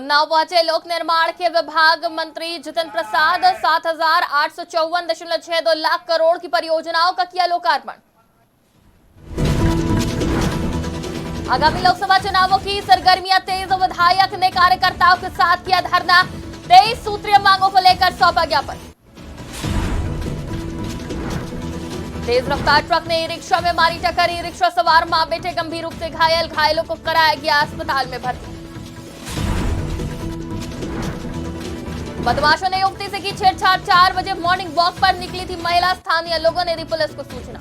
उन्नाव पहुंचे लोक निर्माण के विभाग मंत्री जितेंद्र प्रसाद। 7,854.62 लाख करोड़ की परियोजनाओं का किया लोकार्पण। आगामी लोकसभा चुनावों की सरगर्मियां तेज। विधायक ने कार्यकर्ताओं के साथ किया धरना। 23 सूत्रीय मांगों को लेकर सौंपा ज्ञापन। तेज रफ्तार ट्रक ने ई रिक्शा में मारी टक्कर। ई रिक्शा सवार मां बेटे गंभीर रूप से घायल। घायलों को कराया गया अस्पताल में भर्ती। बदमाशों ने युवती से की छेड़छाड़। 4 बजे मॉर्निंग वॉक पर निकली थी महिला। स्थानीय लोगों ने दी पुलिस को सूचना।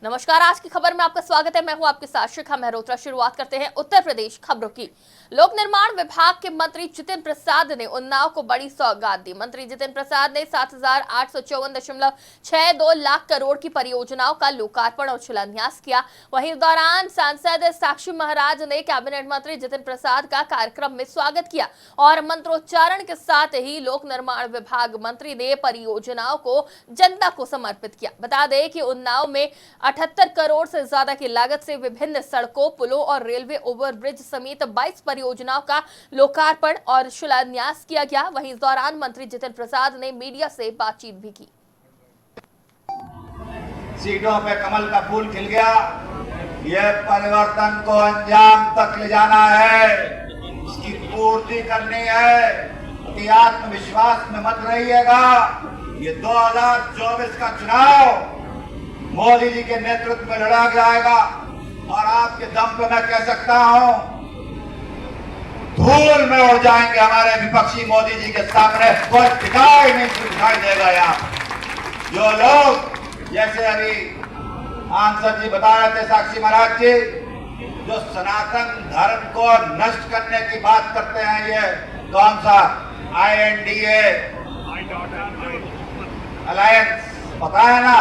नमस्कार, आज की खबर में आपका स्वागत है। मैं हूं आपके साथ शिखा मेहरोत्रा। शुरुआत करते हैं उत्तर प्रदेश खबरों की। लोक निर्माण विभाग के मंत्री जितेंद्र प्रसाद ने उन्नाव को बड़ी सौगात दी। मंत्री जितेंद्र प्रसाद ने 7,854.62 लाख करोड़ की परियोजनाओं का लोकार्पण और शिलान्यास किया। वहीं इस दौरान सांसद साक्षी महाराज ने कैबिनेट मंत्री जितेंद्र प्रसाद का कार्यक्रम में स्वागत किया और मंत्रोच्चारण के साथ ही लोक निर्माण विभाग मंत्री ने परियोजनाओं को जनता को समर्पित किया। बता दें कि उन्नाव में 78 करोड़ से ज्यादा की लागत से विभिन्न सड़कों, पुलों और रेलवे ओवरब्रिज समेत 22 परियोजनाओं का लोकार्पण और शिलान्यास किया गया। वहीं इस दौरान मंत्री जितेंद्र प्रसाद ने मीडिया से बातचीत भी की। सीटों पे कमल का फूल खिल गया। यह परिवर्तन को अंजाम तक ले जाना है, इसकी पूर्ति करनी है। कि आत्मविश्वास में मत रहिएगा। ये 2024 का चुनाव मोदी जी के नेतृत्व में लड़ा जाएगा और आपके दम पे मैं कह सकता हूं धूल में उड़ जाएंगे हमारे विपक्षी मोदी जी के सामने। कोई दिखाई नहीं देगा। यहाँ जो लोग जैसे अभी सांसद जी बता रहे थे, साक्षी महाराज जी, जो सनातन धर्म को नष्ट करने की बात करते हैं, ये कौन सा INDA अलायंस पता है ना,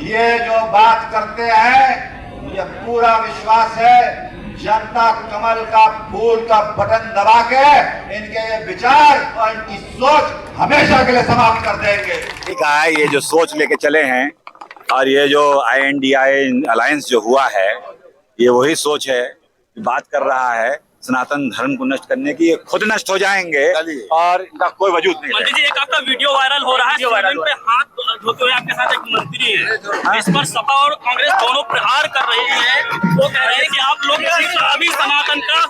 ये जो बात करते हैं, मुझे पूरा विश्वास है जनता कमल का फूल का बटन दबा के इनके ये विचार और इनकी सोच हमेशा के लिए समाप्त कर देंगे। ठीक है, ये जो सोच लेके चले हैं और ये जो INDA अलायंस जो हुआ है, ये वही सोच है, बात कर रहा है सनातन धर्म को नष्ट करने की। ये खुद नष्ट हो जाएंगे और इनका कोई वजूद नहीं। मंत्री जी, एक आपका वीडियो वायरल हो रहा है, पे हाथ धोते हुए आपके साथ एक मंत्री है। इस पर सपा और कांग्रेस दोनों प्रहार कर रही है। वो कह रहे हैं कि आप लोग अभी सनातन का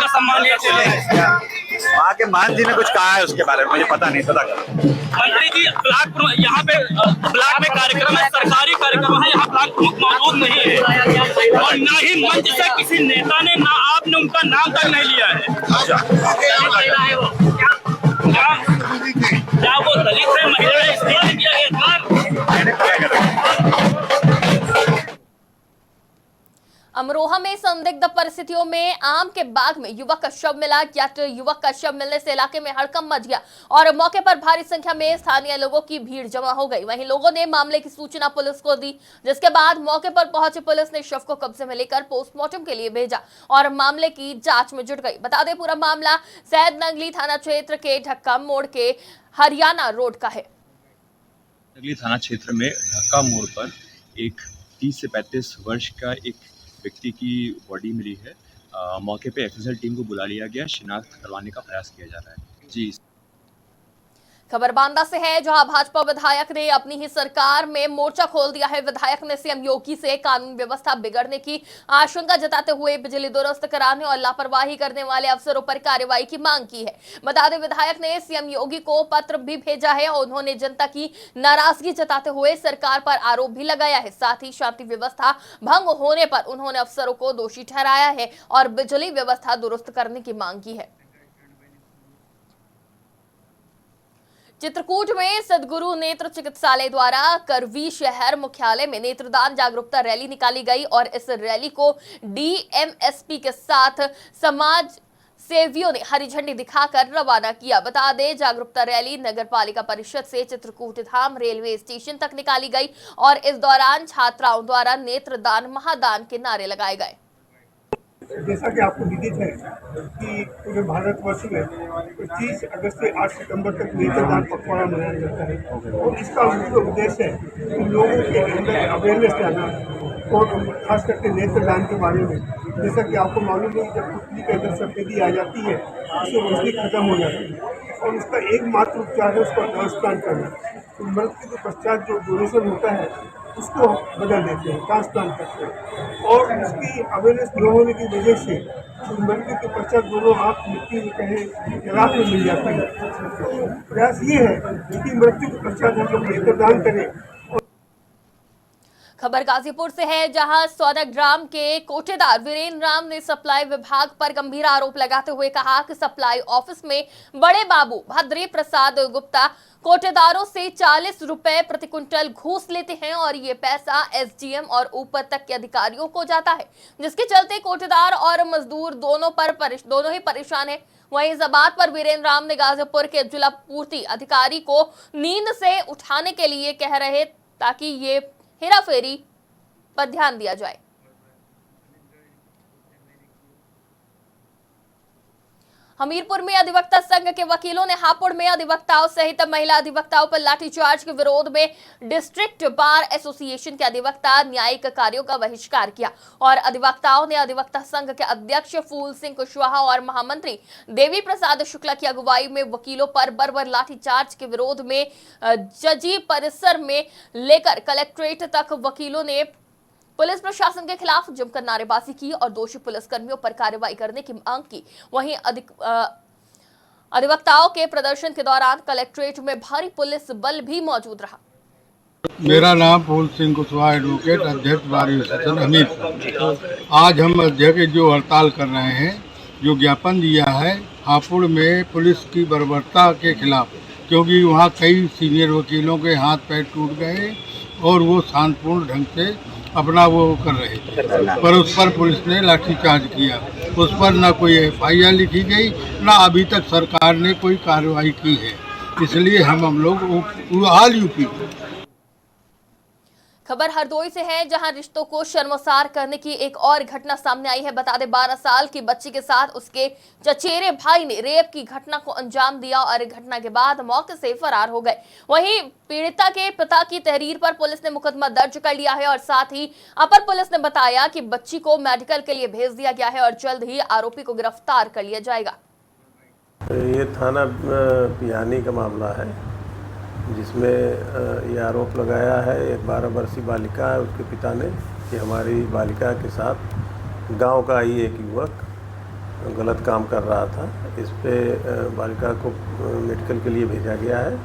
सम्मान करते हैं। वहाँ के मान जी ने कुछ कहा है उसके बारे में, मुझे पता नहीं। पता करो मंत्री जी, यहाँ पे ब्लॉक में कार्यक्रम है, सरकारी कार्यक्रम है, यहाँ ब्लॉक प्रमुख मौजूद नहीं है और न ही मंच से किसी नेता ने, ना आपने उनका नाम तक नहीं लिया है। क्या वो दलित है, महिला है, इसलिए किया गया? अमरोहा में संदिग्ध परिस्थितियों में आम के बाग में युवक का शव मिला। युवक का शव मिलने से इलाके में हड़कंप मच गया और मौके पर भारी संख्या में स्थानीय लोगों की भीड़ जमा हो गई। वहीं लोगों ने मामले की सूचना पुलिस को दी, जिसके बाद मौके पर पहुंची पुलिस ने शव को कब्जे में लेकर पोस्टमार्टम के लिए भेजा और मामले की जांच में जुट गई। बता दें, पूरा मामला सैदनगली थाना क्षेत्र के ढक्का मोड़ के हरियाणा रोड का है। नगली थाना क्षेत्र में ढक्का मोड़ पर एक 30 से 35 वर्ष का एक व्यक्ति की बॉडी मिली है। मौके पे FSL टीम को बुला लिया गया, शिनाख्त करवाने का प्रयास किया जा रहा है। जी, खबर बांदा से है, जहां भाजपा विधायक ने अपनी ही सरकार में मोर्चा खोल दिया है। विधायक ने CM योगी से कानून व्यवस्था बिगड़ने की आशंका जताते हुए बिजली दुरुस्त कराने और लापरवाही करने वाले अफसरों पर कार्रवाई की मांग की है। बता दें, विधायक ने CM योगी को पत्र भी भेजा है और उन्होंने जनता की नाराजगी जताते हुए सरकार पर आरोप भी लगाया है। साथ ही शांति व्यवस्था भंग होने पर उन्होंने अफसरों को दोषी ठहराया है और बिजली व्यवस्था दुरुस्त करने की मांग की है। चित्रकूट में सदगुरु नेत्र चिकित्सालय द्वारा करवी शहर मुख्यालय में नेत्रदान जागरूकता रैली निकाली गई और इस रैली को DMSP के साथ समाज सेवियों ने हरी झंडी दिखाकर रवाना किया। बता दें, जागरूकता रैली नगर पालिका परिषद से चित्रकूट धाम रेलवे स्टेशन तक निकाली गई और इस दौरान छात्राओं द्वारा नेत्रदान महादान के नारे लगाए गए। जैसा कि आपको विदित है कि पूरे भारतवर्ष में 25 अगस्त से 8 सितंबर तक नेत्रदान पखवाड़ा मनाया जाता है और इसका मुख्य उद्देश्य है कि लोगों के अंदर अवेयरनेस लाना, और खास करके नेत्रदान के बारे में, जैसा कि आपको मालूम है जब पुतली के अंदर सफेदी आ जाती है उससे रोशनी खत्म हो जाती है और उसका एकमात्र उपचार है उसको ट्रांसप्लांट करना। तो मृत्यु के पश्चात जो डोनेशन होता है उसको बदल देते हैं, ट्रांसप्लांट करते हैं और उसकी अवेयरनेस न होने की वजह से मृत्यु के पश्चात दोनों आँख मिट्टी में कहीं राख में मिल जाती है। तो प्रयास ये है कि मृत्यु के पश्चात हम लोग नेत्रदान करें। खबर गाजीपुर से है, जहां सौदाग्राम के कोटेदार वीरेंद्र राम ने सप्लाई विभाग पर गंभीर आरोप लगाते हुए कहा कि सप्लाई ऑफिस में बड़े बाबू भद्री प्रसाद गुप्ता कोटेदारों से 40 रुपए प्रति क्विंटल घूस लेते हैं और ये पैसा एसडीएम और ऊपर तक के अधिकारियों को जाता है, जिसके चलते कोटेदार और मजदूर दोनों ही परेशान है। वहीं इस बात पर वीरेंद्र राम ने गाजीपुर के जिला पूर्ति अधिकारी को नींद से उठाने के लिए कह रहे ताकि ये हेराफेरी पर ध्यान दिया जाए। हमीरपुर में अधिवक्ता संघ के वकीलों ने हापुड़ में अधिवक्ताओं सहित महिला अधिवक्ताओं पर लाठीचार्ज के विरोध में डिस्ट्रिक्ट बार एसोसिएशन के अधिवक्ता न्यायिक कार्यों का बहिष्कार किया और अधिवक्ताओं ने अधिवक्ता संघ के अध्यक्ष फूल सिंह कुशवाहा और महामंत्री देवी प्रसाद शुक्ला की अगुवाई में वकीलों पर बर्बर लाठीचार्ज के विरोध में जजी परिसर में लेकर कलेक्ट्रेट तक वकीलों ने पुलिस प्रशासन के खिलाफ जमकर नारेबाजी की और दोषी पुलिसकर्मियों पर कार्रवाई करने की मांग की। वहीं अधिवक्ताओं के प्रदर्शन के दौरान कलेक्ट्रेट में भारी पुलिस बल भी मौजूद रहा। मेरा नाम फूल सिंह कुशवाहा, एडवोकेट, अध्यक्ष बार एसोसिएशन हमीरपुर। आज हम अध्यक्ष जो हड़ताल कर रहे हैं, जो ज्ञापन दिया है हापुड़ में पुलिस की बर्बरता के खिलाफ, क्योंकि वहाँ कई सीनियर वकीलों के हाथ पैर टूट गए और वो शांतिपूर्ण ढंग से अपना वो कर रहे थे, पर उस पर पुलिस ने लाठीचार्ज किया। उस पर न कोई एफआईआर लिखी गई, न अभी तक सरकार ने कोई कार्रवाई की है। इसलिए हम लोग हाल यूपी। खबर हरदोई से है, जहां रिश्तों को शर्मसार करने की एक और घटना सामने आई है। बता दें 12 साल की बच्ची के साथ उसके चचेरे भाई ने रेप की घटना को अंजाम दिया और घटना के बाद मौके से फरार हो गए। वहीं पीड़िता के पिता की तहरीर पर पुलिस ने मुकदमा दर्ज कर लिया है और साथ ही अपर पुलिस ने बताया कि बच्ची को मेडिकल के लिए भेज दिया गया है और जल्द ही आरोपी को गिरफ्तार कर लिया जाएगा। ये थाना पिहानी का मामला है, जिसमें ये आरोप लगाया है एक 12 वर्षीय बालिका है, उसके पिता ने, कि हमारी बालिका के साथ गांव का ही एक युवक गलत काम कर रहा था। इस पे बालिका को मेडिकल के लिए भेजा गया है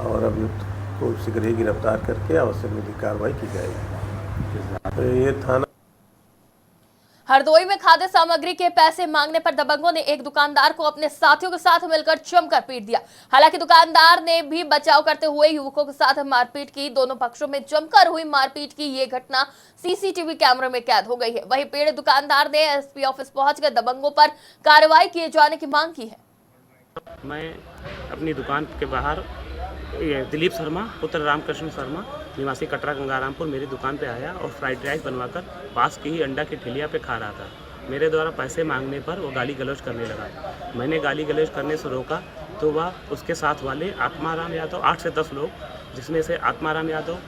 और अभियुक्त को शीघ्र ही गिरफ्तार करके आवश्यक विधिक कार्रवाई की जाएगी। ये थाना हरदोई में खाद्य सामग्री के पैसे मांगने पर दबंगों ने एक दुकानदार को अपने साथियों के साथ मिलकर जमकर पीट दिया। हालांकि दुकानदार ने भी बचाव करते हुए युवकों के साथ मारपीट की। दोनों पक्षों में जमकर हुई मारपीट की ये घटना सीसीटीवी कैमरे में कैद हो गई है। वहीं पीड़ित दुकानदार ने एसपी ऑफिस पहुंचकर दबंगों पर कार्रवाई किए जाने की मांग की है। मैं अपनी दुकान के बाहर दिलीप शर्मा पुत्र रामकृष्ण शर्मा निवासी कटरा गंगारामपुर मेरी दुकान पे आया और फ्राइड राइस बनवाकर पास की ही अंडा की ठेलिया पे खा रहा था। मेरे द्वारा पैसे मांगने पर वो गाली गलौज करने लगा। मैंने गाली गलौज करने से रोका तो वह उसके साथ वाले आत्माराम यादव 8 से 10 लोग, जिसमें से आत्माराम यादव,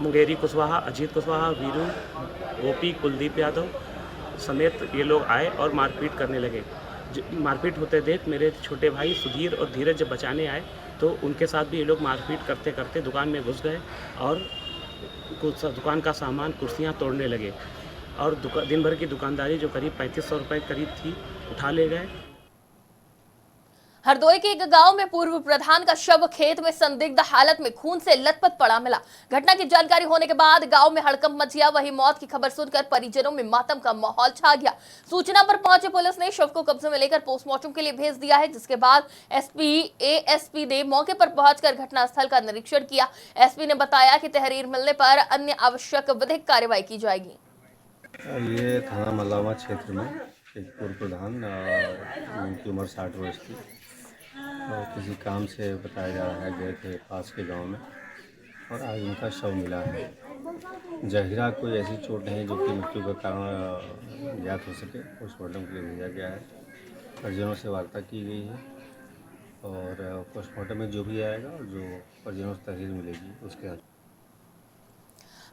मुंगेरी कुशवाहा, अजीत कुशवाहा, वीरू, गोपी, कुलदीप यादव समेत ये लोग आए और मारपीट करने लगे। मारपीट होते देख मेरे छोटे भाई सुधीर और धीरज जब बचाने आए तो उनके साथ भी ये लोग मारपीट करते करते दुकान में घुस गए और कुछ दुकान का सामान, कुर्सियां तोड़ने लगे और दिन भर की दुकानदारी जो करीब 3500 रुपये करीब थी उठा ले गए। हरदोई के एक गांव में पूर्व प्रधान का शव खेत में संदिग्ध हालत में खून से लथपथ पड़ा मिला। घटना की जानकारी होने के बाद गांव में हड़कंप मच गया। वहीं मौत की खबर सुनकर परिजनों में मातम का माहौल छा गया। सूचना पर पहुंचे पुलिस ने शव को कब्जे में लेकर पोस्टमार्टम के लिए भेज दिया है, जिसके बाद एसपी ने मौके पर पहुंचकर घटनास्थल का निरीक्षण किया। एसपी ने बताया कि तहरीर मिलने पर अन्य आवश्यक विधिक कार्रवाई की जाएगी। ये थाना मल्लावा क्षेत्र में एक पूर्व प्रधान, उनकी उम्र 60 वर्ष थी और किसी काम से बताया जा रहा है गए थे पास के गांव में और आज उनका शव मिला है। जहीरा कोई ऐसी चोट नहीं जो कि मृत्यु का कारण ज्ञात हो सके। पोस्टमार्टम के लिए भेजा गया है। परिजनों से वार्ता की गई है और पोस्टमार्टम में जो भी आएगा, जो परिजनों से तहरीर मिलेगी उसके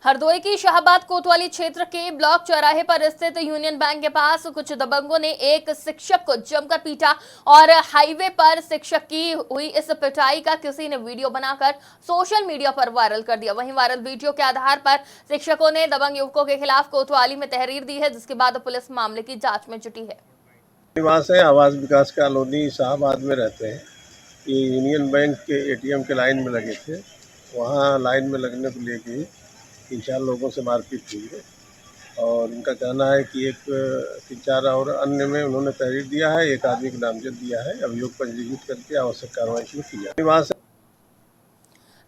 हरदोई की शाहबाद कोतवाली क्षेत्र के ब्लॉक चौराहे पर स्थित यूनियन बैंक के पास कुछ दबंगों ने एक शिक्षक को जमकर पीटा और हाईवे पर शिक्षक की हुई इस पिटाई का किसी ने वीडियो बनाकर सोशल मीडिया पर वायरल कर दिया। वहीं वायरल वीडियो के आधार पर शिक्षकों ने दबंग युवकों के खिलाफ कोतवाली में तहरीर दी है, जिसके बाद पुलिस मामले की जांच में जुटी है। निवास है आवास विकास कॉलोनी शाहबाद में रहते हैं। ये यूनियन बैंक के एटीएम के लाइन में लगे थे। वहाँ लाइन में लगने को लेके 3-4 लोगों से मारपीट हुई है और इनका कहना है कि एक 3-4 और अन्य में उन्होंने तहरीर दिया है, एक आदमी को नामजद दिया है। अभियोग पंजीकृत करके आवश्यक कार्रवाई शुरू की जाए। निवास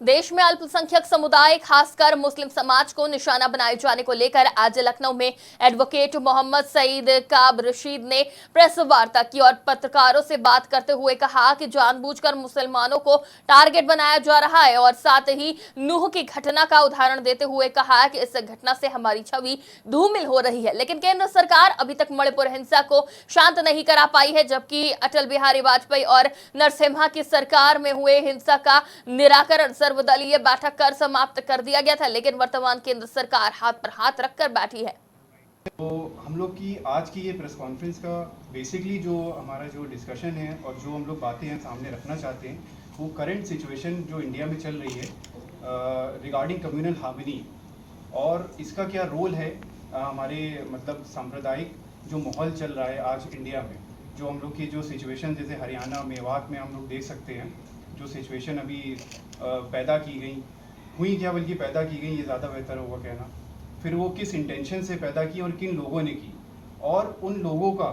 देश में अल्पसंख्यक समुदाय खासकर मुस्लिम समाज को निशाना बनाए जाने को लेकर आज लखनऊ में एडवोकेट मोहम्मद सईद काब रशीद ने प्रेस वार्ता की और पत्रकारों से बात करते हुए कहा कि जानबूझकर मुसलमानों को टारगेट बनाया जा रहा है और साथ ही नूह की घटना का उदाहरण देते हुए कहा कि इस घटना से हमारी छवि धूमिल हो रही है। लेकिन केंद्र सरकार अभी तक मणिपुर हिंसा को शांत नहीं करा पाई है, जबकि अटल बिहारी वाजपेयी और नरसिम्हा की सरकार में हुए हिंसा का निराकरण सर्वदलीय बैठक कर समाप्त कर दिया गया था। लेकिन वर्तमान केंद्र सरकार हाथ पर हाथ रखकर बैठी है। तो हम लोग की आज की ये प्रेस कॉन्फ्रेंस का बेसिकली जो हमारा जो डिस्कशन है और जो हम लोग बातें हैं सामने रखना चाहते हैं वो करंट सिचुएशन जो इंडिया में चल रही है रिगार्डिंग कम्युनल हार्मनी और इसका क्या रोल है हमारे मतलब सांप्रदायिक जो माहौल चल रहा है आज इंडिया में, जो हम लोग की जो सिचुएशन जैसे हरियाणा मेवात में हम लोग देख सकते हैं जो सिचुएशन अभी पैदा की गई हुई, क्या बल्कि पैदा की गई, ये ज़्यादा बेहतर होगा कहना। फिर वो किस इंटेंशन से पैदा की और किन लोगों ने की और उन लोगों का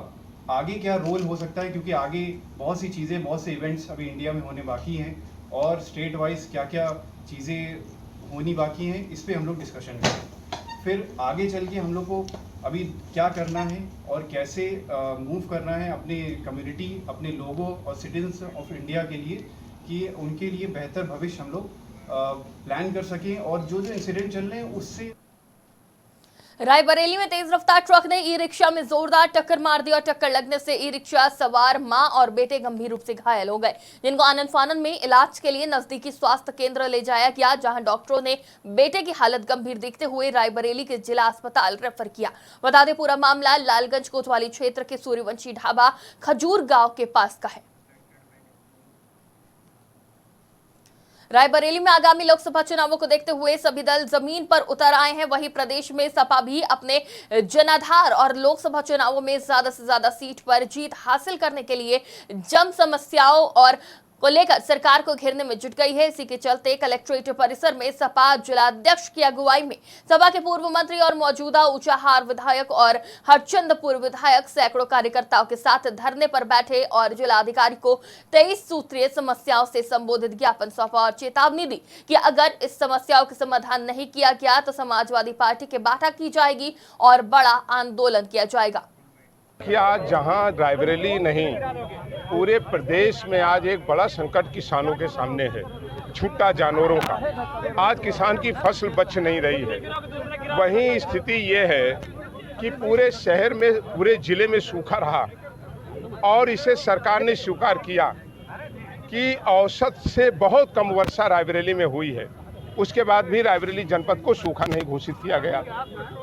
आगे क्या रोल हो सकता है, क्योंकि आगे बहुत सी चीज़ें बहुत से इवेंट्स अभी इंडिया में होने बाकी हैं और स्टेट वाइज क्या क्या चीज़ें होनी बाकी हैं, इस पर हम लोग डिस्कशन करें। फिर आगे चल के हम लोग को अभी क्या करना है और कैसे मूव करना है अपने कम्युनिटी, अपने लोगों और सिटीजन्स ऑफ इंडिया के लिए कि उनके लिए बेहतर भविष्य हम लोग प्लान कर सकें और जो जो इंसिडेंट चल रहे हैं उससे। रायबरेली में तेज रफ्तार ट्रक ने ई रिक्शा में जोरदार टक्कर मार दी और टक्कर लगने से ई रिक्शा सवार मां और बेटे गंभीर रूप से घायल हो गए, जिनको आनन फानन में इलाज के लिए नजदीकी स्वास्थ्य केंद्र ले जाया गया, जहां डॉक्टरों ने बेटे की हालत गंभीर देखते हुए रायबरेली के जिला अस्पताल रेफर किया। बता दें पूरा मामला लालगंज कोतवाली क्षेत्र के सूर्यवंशी ढाबा खजूर गांव के पास का है। रायबरेली में आगामी लोकसभा चुनावों को देखते हुए सभी दल जमीन पर उतर आए हैं। वहीं प्रदेश में सपा भी अपने जनाधार और लोकसभा चुनावों में ज्यादा से ज्यादा सीट पर जीत हासिल करने के लिए जन समस्याओं और को लेकर सरकार को घेरने में जुट गई है। इसी के चलते कलेक्ट्रेट परिसर में सपा जिलाध्यक्ष की अगुवाई में सपा के पूर्व मंत्री और मौजूदा ऊंचाहार विधायक और हरचंदपुर विधायक सैकड़ों कार्यकर्ताओं के साथ धरने पर बैठे और जिलाधिकारी को 23 सूत्रीय समस्याओं से संबोधित ज्ञापन सौंपा और चेतावनी दी कि अगर इस समस्याओं का समाधान नहीं किया गया तो समाजवादी पार्टी की बैठक की जाएगी और बड़ा आंदोलन किया जाएगा। आज जहां रायबरेली नहीं पूरे प्रदेश में आज एक बड़ा संकट किसानों के सामने है, छुट्टा जानवरों का। आज किसान की फसल बच नहीं रही है। वहीं स्थिति ये है कि पूरे शहर में पूरे जिले में सूखा रहा और इसे सरकार ने स्वीकार किया कि औसत से बहुत कम वर्षा रायबरेली में हुई है। उसके बाद भी रायबरेली जनपद को सूखा नहीं घोषित किया गया।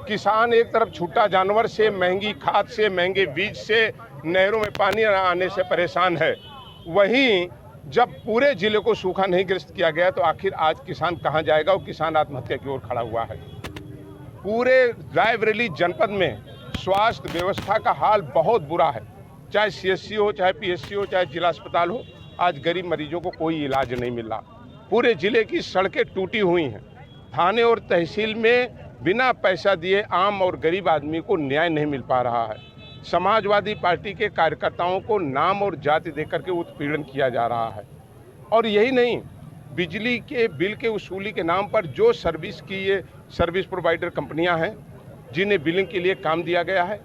किसान एक तरफ छुट्टा जानवर से, महंगी खाद से, महंगे बीज से, नहरों में पानी न आने से परेशान है। वहीं जब पूरे जिले को सूखा नहीं ग्रस्त किया गया तो आखिर आज किसान कहां जाएगा और किसान आत्महत्या की ओर खड़ा हुआ है। पूरे रायबरेली जनपद में स्वास्थ्य व्यवस्था का हाल बहुत बुरा है, चाहे CSC हो, चाहे PSC हो, चाहे जिला अस्पताल हो। आज गरीब मरीजों को कोई इलाज नहीं मिल रहा। पूरे जिले की सड़कें टूटी हुई हैं। थाने और तहसील में बिना पैसा दिए आम और गरीब आदमी को न्याय नहीं मिल पा रहा है। समाजवादी पार्टी के कार्यकर्ताओं को नाम और जाति देकर के उत्पीड़न किया जा रहा है। और यही नहीं, बिजली के बिल के वसूली के नाम पर जो सर्विस की ये सर्विस प्रोवाइडर कंपनियां हैं जिन्हें बिलिंग के लिए काम दिया गया है,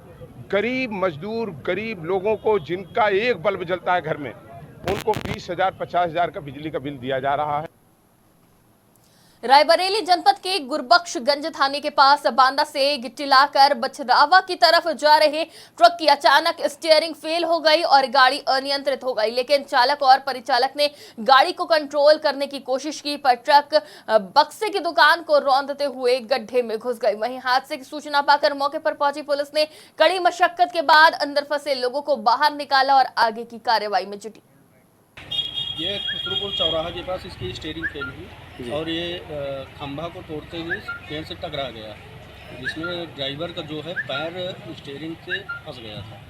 गरीब मजदूर, गरीब लोगों को जिनका एक बल्ब जलता है घर में, उनको 20,000 50,000 का बिजली का बिल दिया जा रहा है। रायबरेली जनपद के गुरबख्शगंज थाने के पास बांदा से गिट्टी लाकर बछरावा की तरफ जा रहे ट्रक की अचानक स्टीयरिंग फेल हो गई और गाड़ी अनियंत्रित हो गई, लेकिन चालक और परिचालक ने गाड़ी को कंट्रोल करने की कोशिश की पर ट्रक बक्से की दुकान को रौंदते हुए गड्ढे में घुस गई। वहीं हादसे की सूचना पाकर मौके पर पहुंची पुलिस ने कड़ी मशक्कत के बाद अंदर फंसे लोगों को बाहर निकाला और आगे की कार्रवाई में जुटी। ये खुसरूपुर चौराहा के पास इसकी स्टीयरिंग फेल हुई और ये खंभा को तोड़ते हुए पेड़ से टकरा गया, जिसमें ड्राइवर का जो है पैर स्टीयरिंग से फंस गया था।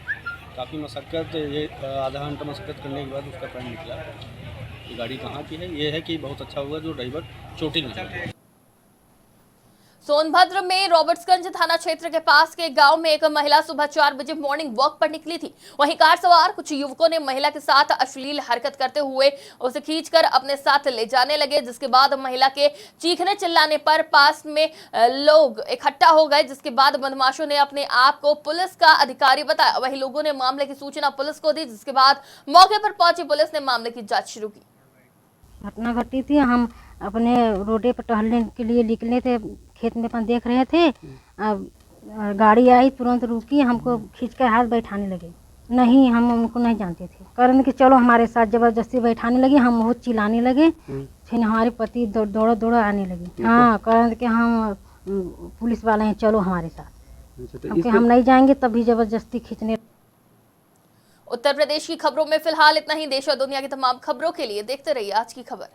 काफ़ी मशक्क़त, ये आधा घंटा मशक्क़त करने के बाद उसका पैर निकला। ये गाड़ी कहाँ की है, ये है कि बहुत अच्छा हुआ जो ड्राइवर चोटिल नहीं चला। सोनभद्र में रॉबर्ट्सगंज थाना क्षेत्र के पास के गांव में एक महिला सुबह 4 बजे मॉर्निंग वॉक पर निकली थी। वहीं कार सवार कुछ युवकों ने महिला के साथ अश्लील हरकत करते हुए उसे खींचकर अपने साथ ले जाने लगे, जिसके बाद महिला के चीखने चिल्लाने पर पास में लोग इकट्ठा हो गए, जिसके बाद बदमाशों ने अपने आप को पुलिस का अधिकारी बताया। वहीं लोगों ने मामले की सूचना पुलिस को दी, जिसके बाद मौके पर पहुंची पुलिस ने मामले की जाँच शुरू की। घटना घटी थी, हम अपने रोडे पर टहलने के लिए निकले थे, खेत में अपन देख रहे थे, अब गाड़ी आई तुरंत रुकी, हमको खींचकर हाथ बैठाने लगे। नहीं, हम उनको नहीं जानते थे, कारण कि चलो हमारे साथ जबरदस्ती बैठाने लगे। हम बहुत चिल्लाने लगे, फिर हमारे पति दौड़ा आने लगे। हाँ, कारण कि हम पुलिस वाले हैं, चलो हमारे साथ, क्योंकि हम नहीं जाएंगे तभी जबरदस्ती खींचने। उत्तर प्रदेश की खबरों में फिलहाल इतना ही। देश और दुनिया की तमाम खबरों के लिए देखते रहिए आज की खबर।